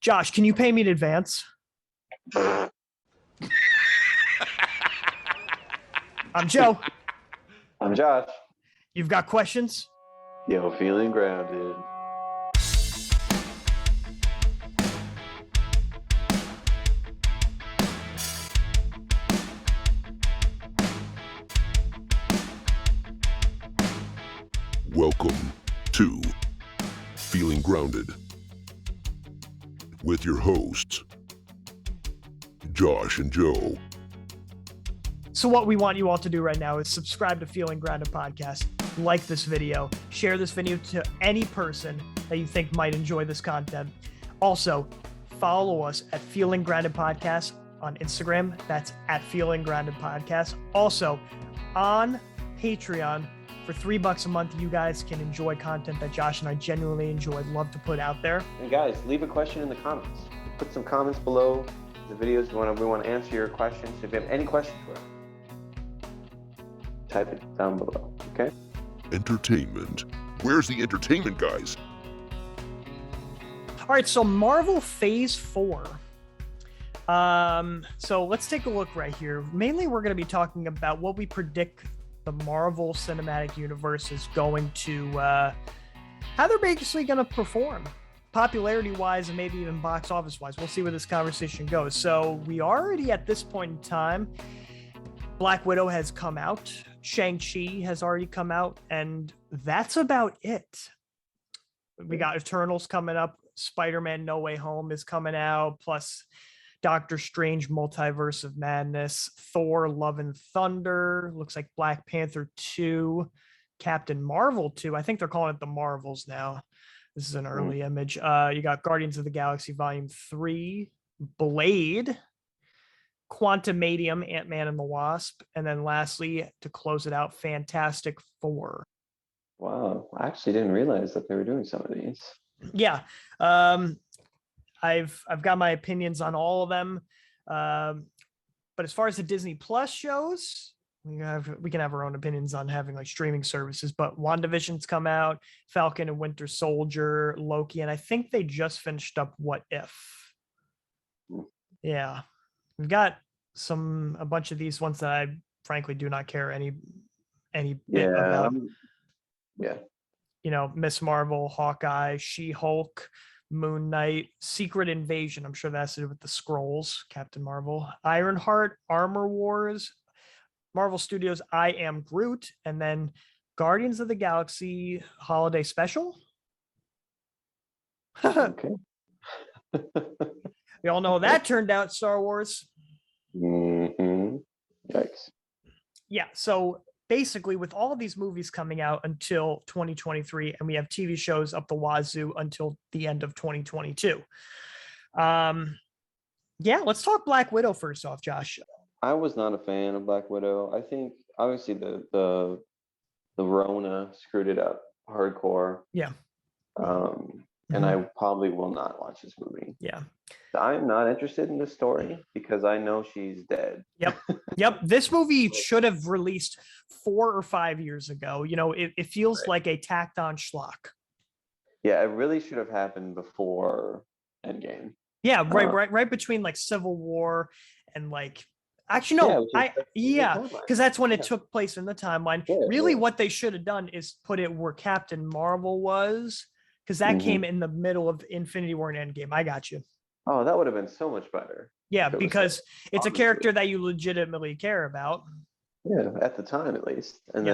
Josh, can you pay me in advance? I'm Joe. I'm Josh. You've got questions? Yo, feeling grounded. Welcome to Feeling Grounded with your hosts, Josh and Joe. So what we want you all to do right now is subscribe to Feeling Grounded Podcast, like this video, share this video to any person that you think might enjoy this content. Also, follow us at Feeling Grounded Podcast on Instagram. That's at Feeling Grounded Podcast. Also, on Patreon, for $3 a month, you guys can enjoy content that Josh and I genuinely enjoy, love to put out there. And guys, leave a question in the comments. Put some comments below the videos. We want to answer your questions. If you have any questions for us, type it down below, okay? Entertainment. Where's the entertainment, guys? All right, so Marvel Phase 4. So let's take a look right here. Mainly, we're going to be talking about what we predict the Marvel Cinematic Universe is going to, how they're basically going to perform, popularity-wise and maybe even box office-wise. We'll see where this conversation goes. So we already, at this point in time, Black Widow has come out, Shang-Chi has already come out, and that's about it. We got Eternals coming up, Spider-Man No Way Home is coming out, plus Doctor Strange Multiverse of Madness, Thor Love and Thunder, looks like Black Panther 2, Captain Marvel 2. I think they're calling it the Marvels now. This is an early image. You got Guardians of the Galaxy Volume 3, Blade, Quantumanium, Ant-Man and the Wasp, and then lastly, to close it out, Fantastic Four. Wow, I actually didn't realize that they were doing some of these. Yeah. I've got my opinions on all of them. But as far as the Disney Plus shows, we can have our own opinions on having like streaming services, but WandaVision's come out, Falcon and Winter Soldier, Loki, and I think they just finished up What If. Yeah. We've got a bunch of these ones that I frankly do not care any bit about. Yeah. You know, Miss Marvel, Hawkeye, She-Hulk, Moon Knight, Secret Invasion. I'm sure that's to do with the Skrulls, Captain Marvel, Ironheart, Armor Wars, Marvel Studios, I Am Groot, and then Guardians of the Galaxy Holiday Special. Okay. We all know how that turned out, Star Wars. Mm-hmm. Yikes. Yeah, so basically with all of these movies coming out until 2023, and we have TV shows up the wazoo until the end of 2022. Yeah, let's talk Black Widow first off, Josh. I was not a fan of Black Widow. I think obviously the Rona screwed it up hardcore. Yeah. And I probably will not watch this movie. Yeah. I'm not interested in this story because I know she's dead. Yep. This movie should have released 4 or 5 years ago. You know, it feels like a tacked on schlock. Yeah, it really should have happened before Endgame. Yeah, right between like Civil War and like, actually no, because that's when it took place in the timeline. Really, what they should have done is put it where Captain Marvel was, because that came in the middle of Infinity War and Endgame. I got you. Oh, that would have been so much better. Yeah, because it's a character that you legitimately care about. Yeah, at the time at least. And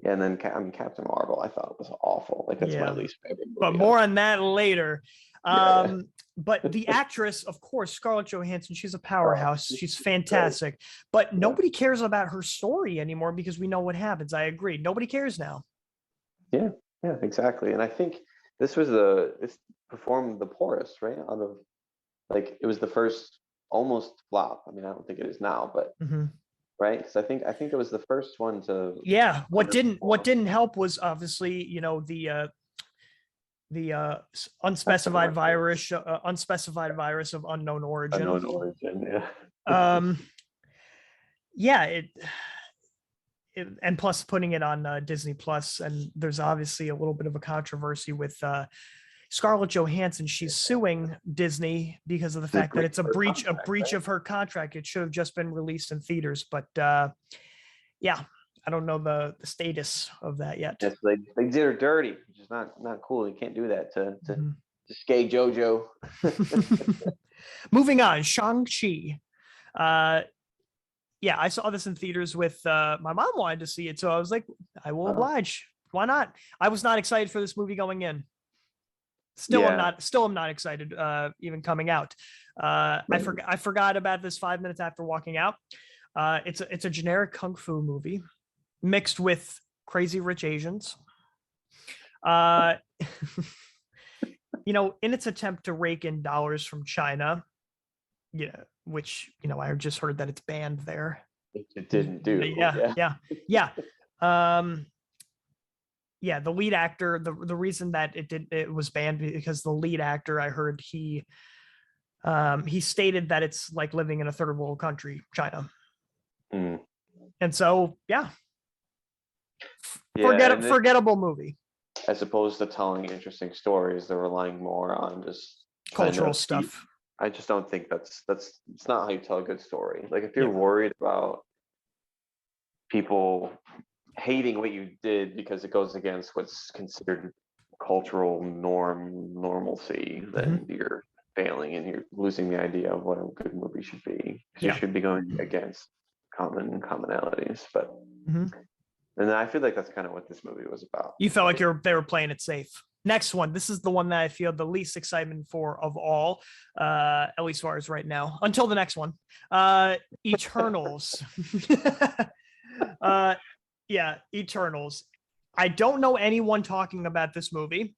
then Captain Marvel, I thought was awful. Like that's my least favorite movie. But more on that later. But the actress, of course, Scarlett Johansson, she's a powerhouse. She's fantastic. Great. But nobody cares about her story anymore because we know what happens. I agree. Nobody cares now. Yeah, exactly. And I think this performed the poorest, right? Out of it was the first almost flop. I mean, I don't think it is now, but right? Because I think it was the first one to. Yeah. What didn't help was obviously, you know, the unspecified virus of unknown origin. Unknown origin, yeah. And plus putting it on Disney Plus, and there's obviously a little bit of a controversy with Scarlett Johansson, she's suing Disney because of the fact that it's a breach of her contract. It should have just been released in theaters, but yeah, I don't know the status of that yet. Yes, they did her dirty, which is not cool. You can't do that to Skay JoJo. Moving on, Shang-Chi. Yeah, I saw this in theaters with my mom wanted to see it, so I was like, I will oblige. Why not? I was not excited for this movie going in. I'm not excited even coming out. I forgot about this 5 minutes after walking out. It's a generic kung fu movie mixed with Crazy Rich Asians. You know, in its attempt to rake in dollars from China, which, you know, I just heard that it's banned there. It didn't do. Yeah. Yeah, the lead actor, the reason that it was banned because the lead actor, I heard he stated that it's like living in a third world country, China. And so, forgettable movie. As opposed to telling interesting stories, they're relying more on just cultural stuff. I just don't think it's not how you tell a good story. Like if you're worried about people hating what you did because it goes against what's considered cultural normalcy, then you're failing and you're losing the idea of what a good movie should be. You should be going against commonalities, but and I feel like that's kind of what this movie was about. You felt like they were playing it safe. Next one. This is the one that I feel the least excitement for of all, at least as far as right now, until the next one. Eternals. Eternals. I don't know anyone talking about this movie.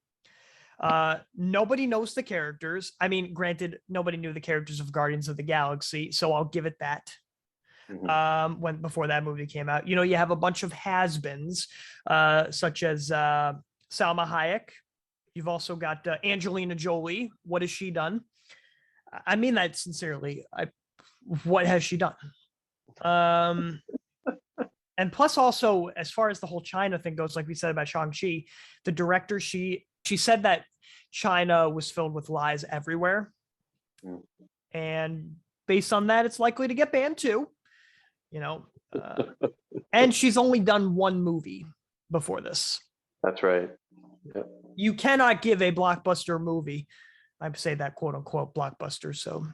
Nobody knows the characters. I mean, granted, nobody knew the characters of Guardians of the Galaxy, so I'll give it that. Before that movie came out, you know, you have a bunch of has-beens, such as Salma Hayek. You've also got Angelina Jolie. What has she done? I mean that sincerely. What has she done? And plus, also, as far as the whole China thing goes, like we said about Shang-Chi, the director, she said that China was filled with lies everywhere, and based on that, it's likely to get banned too. You know, and she's only done one movie before this. That's right. Yep. You cannot give a blockbuster movie. I say that quote unquote blockbuster. So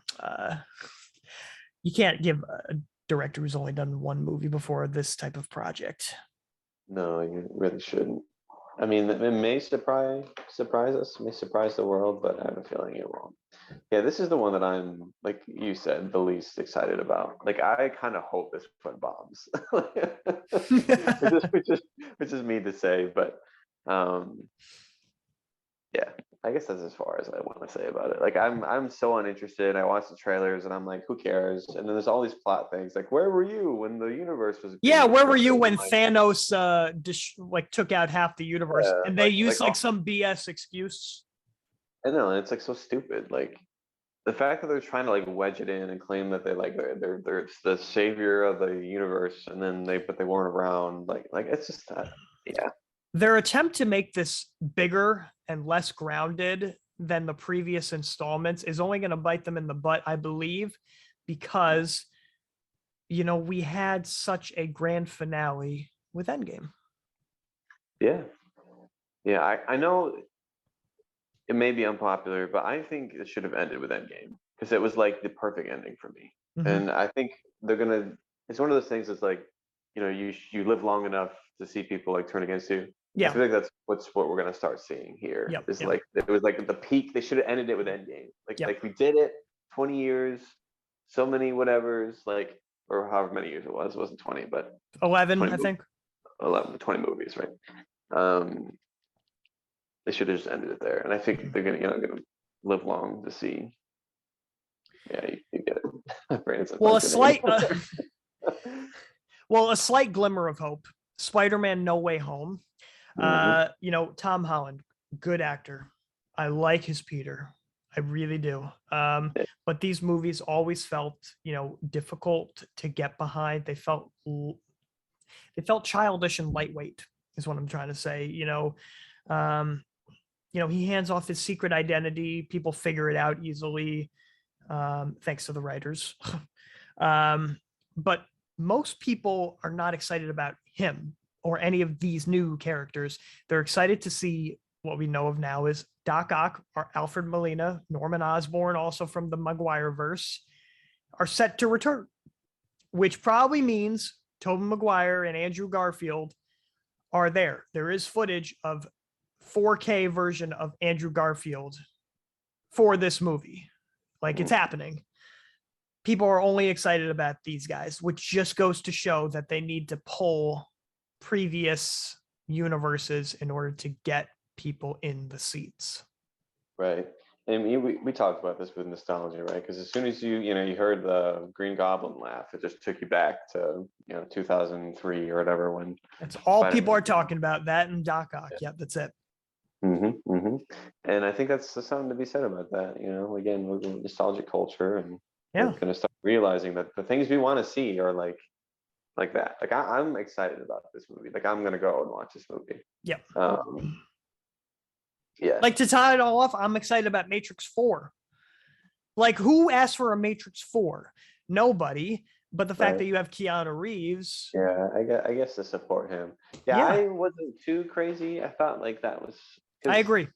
you can't give a director who's only done one movie before this type of project. No, you really shouldn't. I mean, it may surprise us, may surprise the world, but I have a feeling it won't. Yeah, this is the one that I'm, like you said, the least excited about. Like, I kind of hope this one bombs, which is mean to say, but yeah, I guess that's as far as I want to say about it. Like, I'm so uninterested. I watched the trailers and I'm like, who cares? And then there's all these plot things. Like, where were you when the universe was? Yeah, where were you when Thanos took out half the universe and they used some BS excuse? I know, and it's like so stupid. Like the fact that they're trying to like wedge it in and claim that they're the savior of the universe, and then they weren't around. Like it's just yeah. Their attempt to make this bigger and less grounded than the previous installments is only going to bite them in the butt, I believe, because, you know, we had such a grand finale with Endgame. Yeah. I know it may be unpopular, but I think it should have ended with Endgame because it was like the perfect ending for me. And I think it's one of those things that's like, you know, you live long enough to see people like turn against you. Yeah. I feel like that's what we're gonna start seeing here. Like it was like the peak. They should have ended it with Endgame. Like we did it, 20 years, so many whatevers, like, or however many years it was. It wasn't 20, but 11, I think. 20 movies, right? They should have just ended it there. And I think they're gonna live long to see. Yeah, you get it. Well, a slight glimmer of hope. Spider-Man: No Way Home. You know, Tom Holland, good actor. I like his Peter. I really do. But these movies always felt, you know, difficult to get behind. They felt childish and lightweight, is what I'm trying to say. You know, he hands off his secret identity. People figure it out easily, thanks to the writers. But most people are not excited about him or any of these new characters. They're excited to see what we know of now is Doc Ock, or Alfred Molina, Norman Osborn, also from the Maguire-verse, are set to return, which probably means Tobey Maguire and Andrew Garfield are there. There is footage of 4K version of Andrew Garfield for this movie. Like, it's happening. People are only excited about these guys, which just goes to show that they need to pull previous universes in order to get people in the seats. Right. And we talked about this with nostalgia, right? Because as soon as you heard the Green Goblin laugh, it just took you back to 2003 or whatever, when that's all Spider-Man people are talking about. That and Doc Ock. Yeah, that's it. And I think that's something to be said about that. Again, with nostalgic culture, and we're going to start realizing that the things we want to see are like that. Like I'm excited about this movie. Like I'm going to go and watch this movie. Yeah. Yeah. Like, to tie it all off, I'm excited about Matrix 4. Like, who asked for a Matrix 4? Nobody. But the fact that you have Keanu Reeves. Yeah, I guess to support him. Yeah, I wasn't too crazy. I thought like that was. I agree.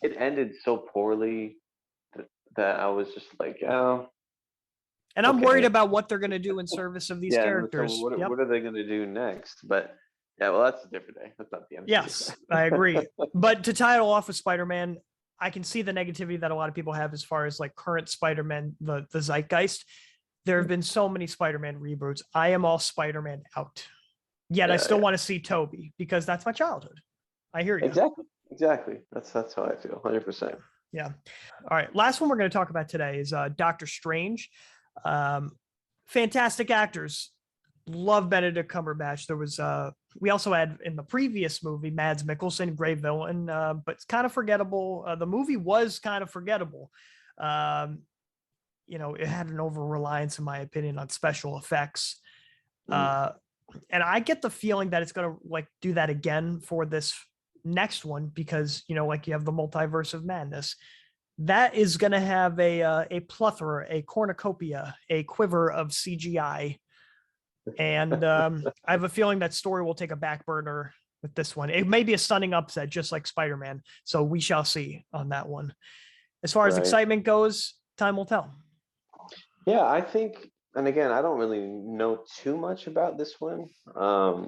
It ended so poorly that I was just like, oh. And I'm worried about what they're going to do in service of these characters. So what are they going to do next? But yeah, well, that's a different day. That's not the MCU. Yes, I agree. But to tie it all off with Spider-Man, I can see the negativity that a lot of people have as far as like current Spider-Man, the zeitgeist. There have been so many Spider-Man reboots. I am all Spider-Man out. Yet I still want to see Tobey, because that's my childhood. I hear you. Exactly. That's how I feel. 100%. Yeah. All right. Last one we're going to talk about today is Doctor Strange. Fantastic actors. Love Benedict Cumberbatch. There was we also had in the previous movie Mads Mikkelsen, great villain, but it's kind of forgettable. The movie was kind of forgettable. It had an over reliance, in my opinion, on special effects. And I get the feeling that it's going to like do that again for this next one, because like you have the multiverse of madness. That is going to have a plethora, a cornucopia, a quiver of CGI. And I have a feeling that story will take a back burner with this one. It may be a stunning upset, just like Spider-Man. So we shall see on that one. As far as excitement goes, time will tell. Yeah, I think, and again, I don't really know too much about this one. But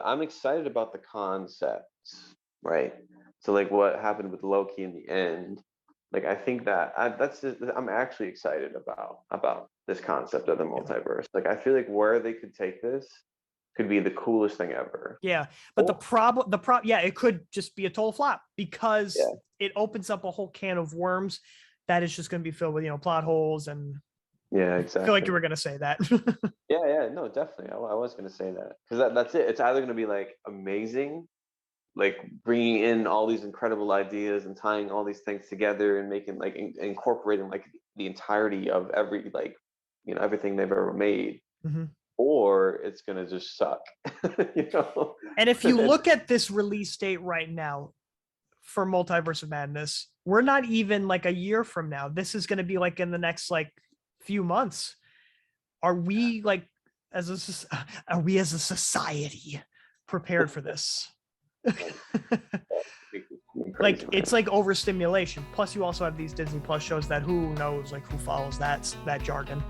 I'm excited about the concepts, right? So like what happened with Loki in the end, like I think that I'm actually excited about this concept of the multiverse. Like I feel like where they could take this could be the coolest thing ever. Yeah, but the problem, it could just be a total flop, because it opens up a whole can of worms that is just going to be filled with plot holes and. Yeah, exactly. I feel like you were going to say that. yeah, no, definitely. I was going to say that, because that's it. It's either going to be like amazing, like bringing in all these incredible ideas and tying all these things together and making like incorporating like the entirety of every like everything they've ever made, or it's going to just suck. And if you look at this release date right now for Multiverse of Madness, we're not even like a year from now. This is going to be like in the next like few months. Are we like as a society prepared for this? Like it's like overstimulation. Plus you also have these Disney Plus shows that who knows like who follows that jargon.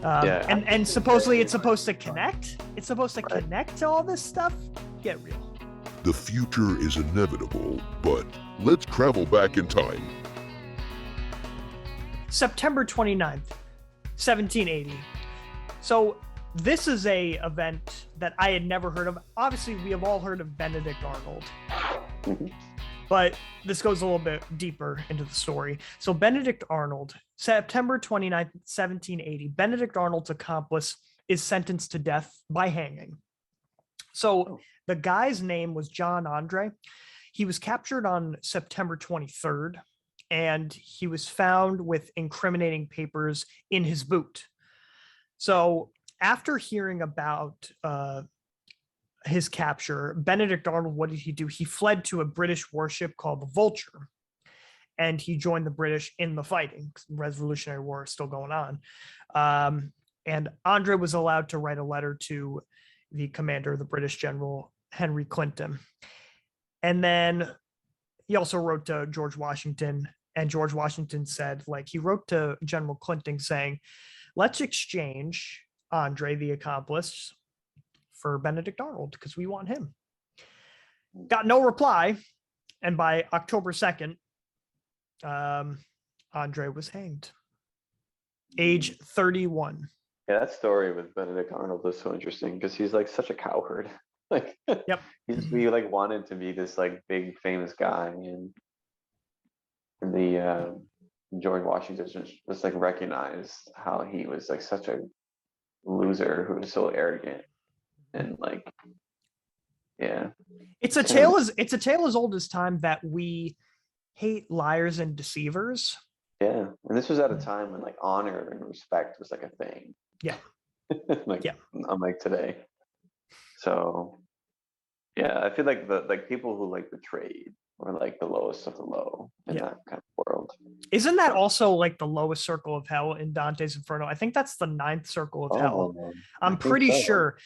And supposedly it's supposed to connect. It's supposed to connect to all this stuff. Get real. The future is inevitable, but let's travel back in time. September 29th, 1780. So this is a event that I had never heard of. Obviously, we have all heard of Benedict Arnold, but this goes a little bit deeper into the story. So Benedict Arnold, September 29th, 1780, Benedict Arnold's accomplice is sentenced to death by hanging. So the guy's name was John Andre. He was captured on September 23rd. And he was found with incriminating papers in his boot. So after hearing about his capture, Benedict Arnold, what did he do? He fled to a British warship called the Vulture, and he joined the British in the fighting. Revolutionary War is still going on. And Andre was allowed to write a letter to the commander, the British General Henry Clinton. And then he also wrote to George Washington, and George Washington said, like, he wrote to General Clinton saying, let's exchange Andre the accomplice for Benedict Arnold because we want him. Got no reply. And by October 2nd, Andre was hanged. Age 31. Yeah, that story with Benedict Arnold is so interesting because he's like such a coward. Like, yep, he like wanted to be this like big famous guy, and the George Washington just like recognized how he was like such a loser who was so arrogant and like, yeah. It's a tale as old as time that we hate liars and deceivers. Yeah, and this was at a time when like honor and respect was like a thing. Yeah. Like, yeah. Unlike today. So yeah, I feel like the people who like betrayed were like the lowest of the low in that kind of world. Isn't that also like the lowest circle of hell in Dante's Inferno? I think that's the 9th circle of hell. I'm pretty sure,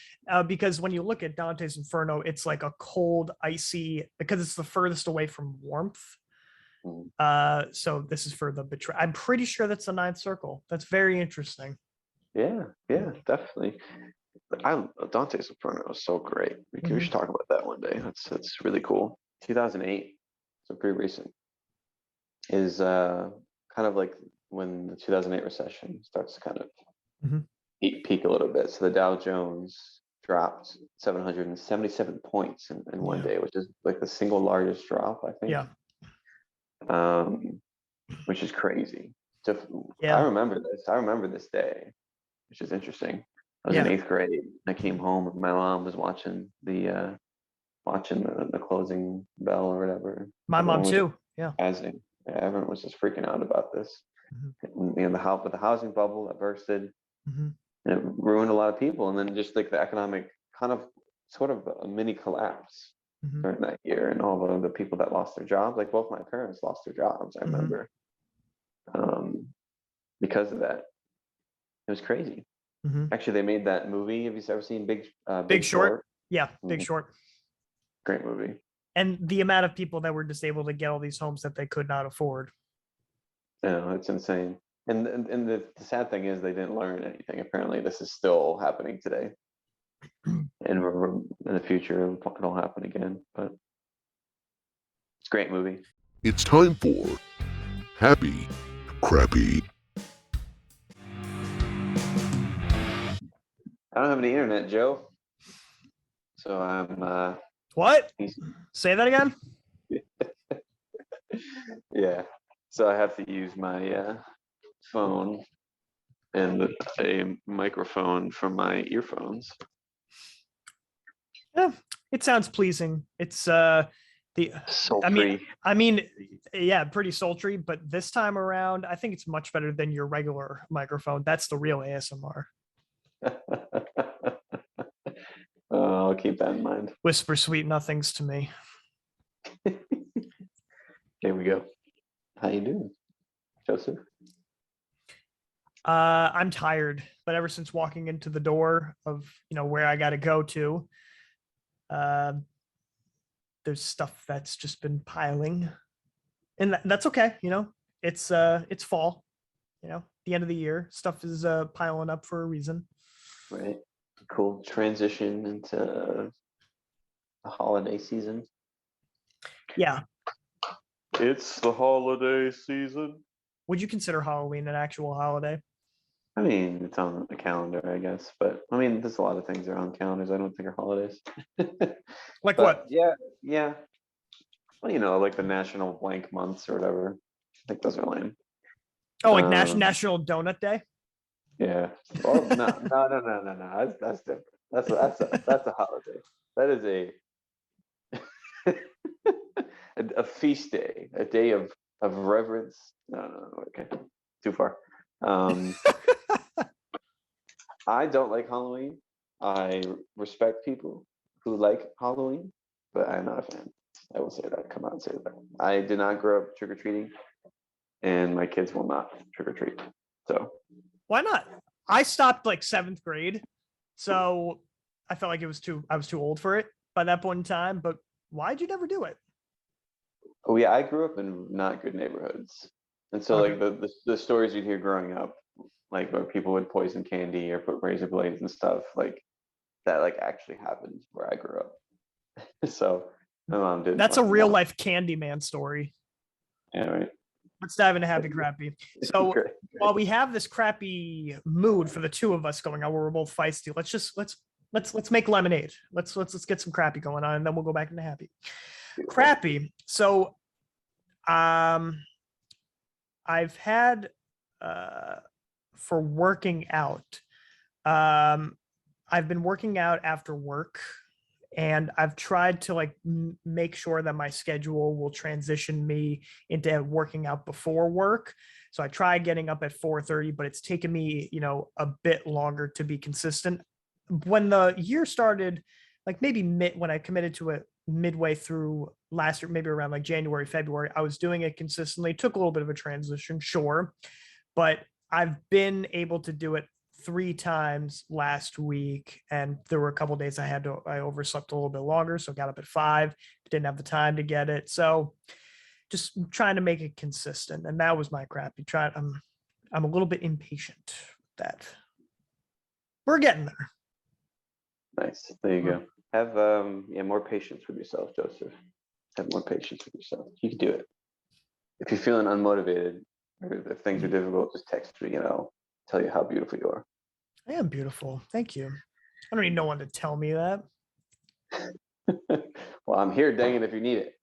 because when you look at Dante's Inferno, it's like a cold, icy, because it's the furthest away from warmth. So this is for the betrayal. I'm pretty sure that's the 9th circle. That's very interesting. Yeah, definitely. Dante's Inferno is so great. We should talk about that one day. That's really cool. 2008, so pretty recent, is kind of like when the 2008 recession starts to kind of peak a little bit. So the Dow Jones dropped 777 points in one day, which is like the single largest drop, I think. Which is crazy. So I remember this day, which is interesting. I was in 8th grade. I came home and my mom was watching the closing bell or whatever. My mom too. Yeah. Everyone was just freaking out about this. You know, the housing bubble that bursted, and it ruined a lot of people. And then just like the economic kind of sort of a mini collapse during that year, and all the people that lost their jobs. Like both my parents lost their jobs. I remember, because of that. It was crazy. Actually, they made that movie. Have you ever seen Big Short? Yeah, Big Short. Great movie. And the amount of people that were just able to get all these homes that they could not afford. Yeah, it's insane. And the sad thing is they didn't learn anything. Apparently, this is still happening today. And in the future, it'll happen again. But it's a great movie. It's time for Happy Crappy. I don't have any internet, Joe. So I'm What? Say that again? Yeah. So I have to use my phone and a microphone from my earphones. Yeah, it sounds pleasing. It's sultry. I mean, yeah, pretty sultry, but this time around, I think it's much better than your regular microphone. That's the real ASMR. I'll keep that in mind. Whisper sweet nothings to me. Here we go. How you doing, Joseph? I'm tired, but ever since walking into the door of where I got to go to, there's stuff that's just been piling, and that's okay. It's fall. The end of the year, stuff is piling up for a reason. Right. Cool transition into the holiday season. Yeah. It's the holiday season. Would you consider Halloween an actual holiday? I mean, it's on the calendar, I guess. But I mean, there's a lot of things that are on calendars I don't think are holidays. Like what? Yeah. Well, like the national blank months or whatever. I think those are lame. Oh, like National Donut Day? Yeah. Well, no. That's different. That's a holiday. That is a feast day, a day of reverence. No. Okay, too far. I don't like Halloween. I respect people who like Halloween, but I'm not a fan. I will say that. Come out and say that. I did not grow up trick or treating, and my kids will not trick or treat. So why not? I stopped like 7th grade, so I felt like I was too old for it by that point in time. But why'd you never do it? oh yeah, I grew up in not good neighborhoods, and so Okay. like the stories you'd hear growing up, like where people would poison candy or put razor blades and stuff, like that like actually happened where I grew up. So my mom didn't That's a like real want. life Candyman story. Anyway, Let's dive into happy crappy. So great. while we have this crappy mood for the two of us going on, where we're both feisty, let's make lemonade. Let's get some crappy going on, and then we'll go back into happy. Crappy. So, I've had for working out. I've been working out after work, and I've tried to like make sure that my schedule will transition me into working out before work. So I try getting up at 4:30, but it's taken me, a bit longer to be consistent. When the year started, like maybe when I committed to it midway through last year, maybe around like January, February, I was doing it consistently. Took a little bit of a transition, sure, but I've been able to do it 3 times last week, and there were a couple of days I overslept a little bit longer, so got up at 5, didn't have the time to get it. So just trying to make it consistent, and that was my crappy. I'm a little bit impatient with that. We're getting there. Nice. There you go. Have more patience with yourself, Joseph. Have more patience with yourself. You can do it. If you're feeling unmotivated or if things are difficult, just text me and I'll tell you how beautiful you are. I am beautiful. Thank you. I don't need no one to tell me that. Well, I'm here, dang it, if you need it.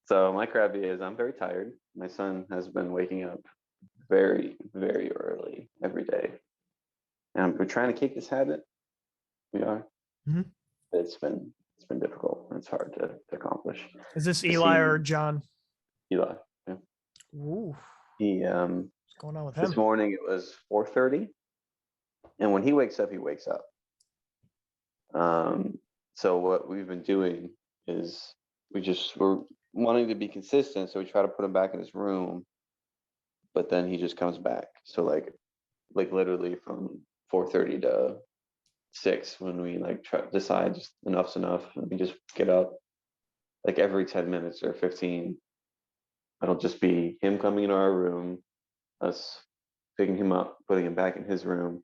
So my crappy is I'm very tired. My son has been waking up very, very early every day. And we're trying to kick this habit. We are. Mm-hmm. It's been difficult. It's hard to accomplish. Is this Eli or John? Eli. Yeah. Ooh. He What's going on with him? This morning it was 4:30, and when he wakes up, he wakes up. So what we've been doing is we're wanting to be consistent, so we try to put him back in his room, but then he just comes back. So like literally from 4:30 to 6, when we like decide just enough's enough, and we just get up like every 10 minutes or 15. It'll just be him coming into our room, us picking him up, putting him back in his room,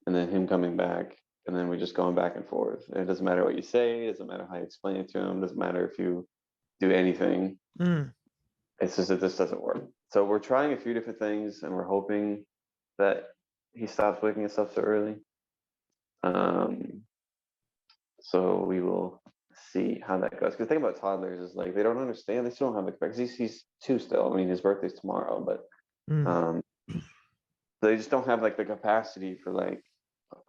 and then him coming back, and then we're just going back and forth. And it doesn't matter what you say, it doesn't matter how you explain it to him, it doesn't matter if you do anything. It's just that this doesn't work. So we're trying a few different things, and we're hoping that he stops waking us up so early. So we will see how that goes. Because the thing about toddlers is like they don't understand. They still don't have the capacity. He's 2 still. I mean, his birthday's tomorrow, but they just don't have like the capacity for like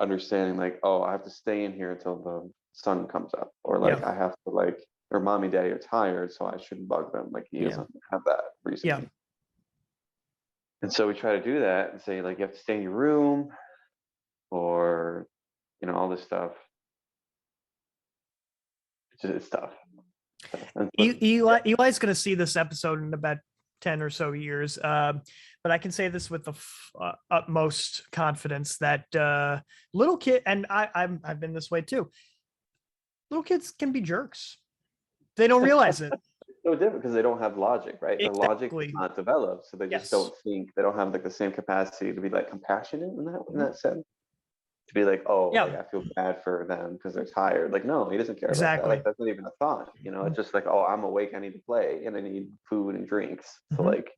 understanding like, oh, I have to stay in here until the sun comes up, or like I have to like, or mommy, daddy are tired, so I shouldn't bug them. Like he doesn't have that reason. Yeah. And so we try to do that and say like you have to stay in your room, or all this stuff. It's tough. Eli's going to see this episode in about 10 or so years, but I can say this with the utmost confidence that little kid, and I've been this way too. Little kids can be jerks. They don't realize it. It's so different because they don't have logic, right? Exactly. The logic is not developed, so they just don't think. They don't have like the same capacity to be like compassionate in that sense. To be like, oh, like, I feel bad for them because they're tired. Like, no, he doesn't care about that. Like, that's not even a thought. It's just like, oh, I'm awake, I need to play, and I need food and drinks. So like,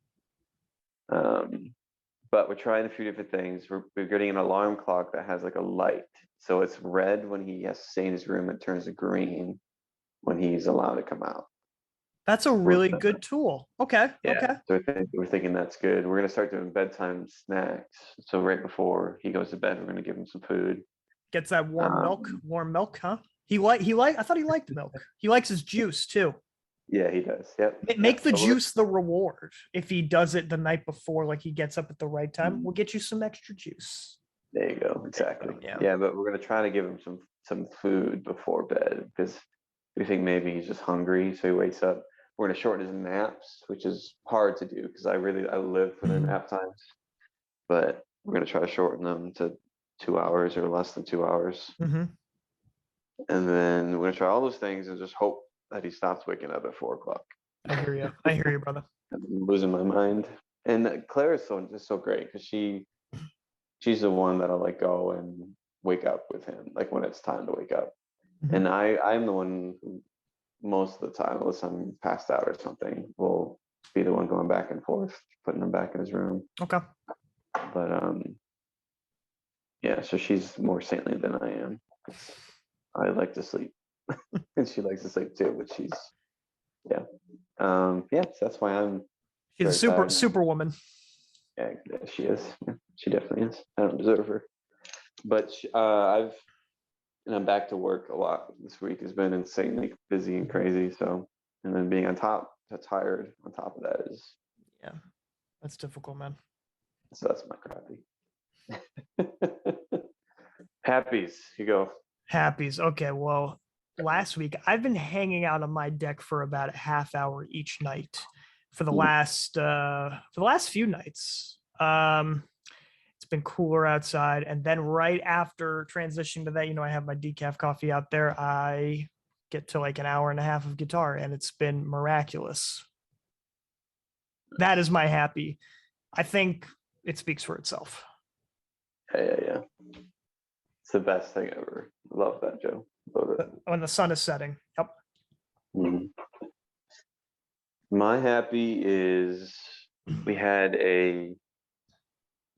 but we're trying a few different things. We're getting an alarm clock that has like a light, so it's red when he has to stay in his room. It turns to green when he's allowed to come out. That's a really good tool. Okay. Yeah. Okay. So we're thinking that's good. We're gonna start doing bedtime snacks. So right before he goes to bed, we're gonna give him some food. Gets that warm milk, huh? I thought he liked milk. He likes his juice too. Yeah, he does. Yep. Make the juice the reward. If he does it the night before, like he gets up at the right time, we'll get you some extra juice. There you go. Exactly. Yeah. Yeah, but we're gonna try to give him some food before bed because we think maybe he's just hungry, so he wakes up. We're gonna shorten his naps, which is hard to do because I live for their nap times. But we're gonna try to shorten them to 2 hours or less than 2 hours. Mm-hmm. And then we're gonna try all those things and just hope that he stops waking up at 4 o'clock. I hear you. I hear you, brother. I'm losing my mind. And Claire is so great because she's the one that'll like go and wake up with him, like when it's time to wake up. Mm-hmm. And I'm the one who most of the time, unless I'm passed out or something, will be the one going back and forth, putting him back in his room. Okay. But yeah, so she's more saintly than I am. I like to sleep. And she likes to sleep too, but she's so that's why I'm She's a very tired. superwoman. Yeah, she is. Yeah, she definitely is. I don't deserve her. But I'm back to work a lot this week. Has been insanely busy and crazy. So, and then being tired on top of that is. Yeah, that's difficult, man. So that's my crappy. Happies, you go. Happies. Okay, well, last week I've been hanging out on my deck for about a half hour each night for the last few nights. It's been cooler outside, and then right after transitioning to that, I have my decaf coffee out there. I get to like an hour and a half of guitar, and it's been miraculous. That is my happy. I think it speaks for itself. Yeah. It's the best thing ever. Love that, Joe. Love it. When the sun is setting. Yep. Mm-hmm. My happy is we had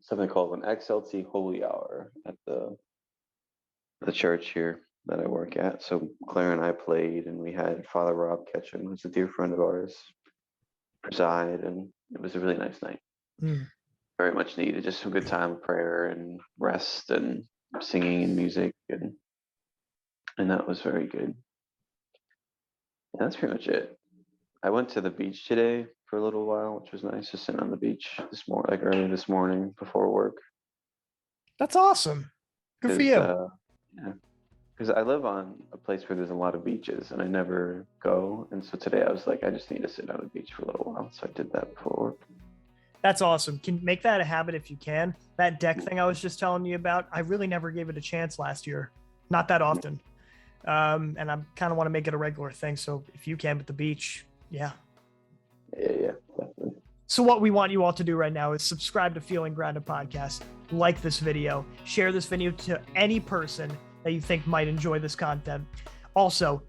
something called an XLT Holy Hour at the church here that I work at. So Claire and I played, and we had Father Rob Ketchum, who's a dear friend of ours, preside, and it was a really nice night. Very much needed. Just some good time of prayer and rest and singing and music, and that was very good. And that's pretty much it. I went to the beach today for a little while, which was nice. Just sitting on the beach early this morning before work. That's awesome. Good for you. Yeah, because I live on a place where there's a lot of beaches, and I never go. And so today I was like, I just need to sit on the beach for a little while. So I did that before work. That's awesome. Can make that a habit if you can. That deck thing I was just telling you about, I really never gave it a chance last year. Not that often. And I kind of want to make it a regular thing. So if you can at the beach, yeah, definitely. So what we want you all to do right now is subscribe to Feeling Grounded Podcast, like this video, share this video to any person that you think might enjoy this content. Also,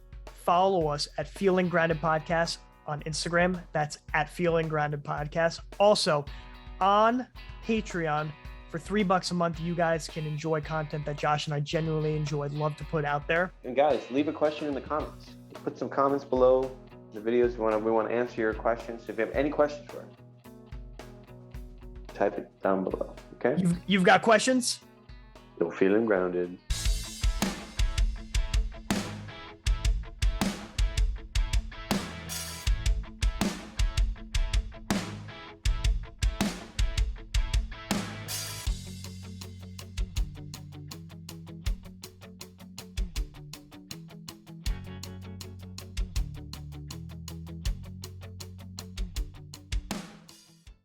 follow us at Feeling Grounded Podcast on Instagram. That's at Feeling Grounded Podcast. Also, on Patreon, for $3 a month, you guys can enjoy content that Josh and I genuinely enjoy, love to put out there. And guys, leave a question in the comments. Put some comments below the videos. We want to answer your questions. So if you have any questions for us, type it down below. Okay? You've got questions? You're feeling grounded.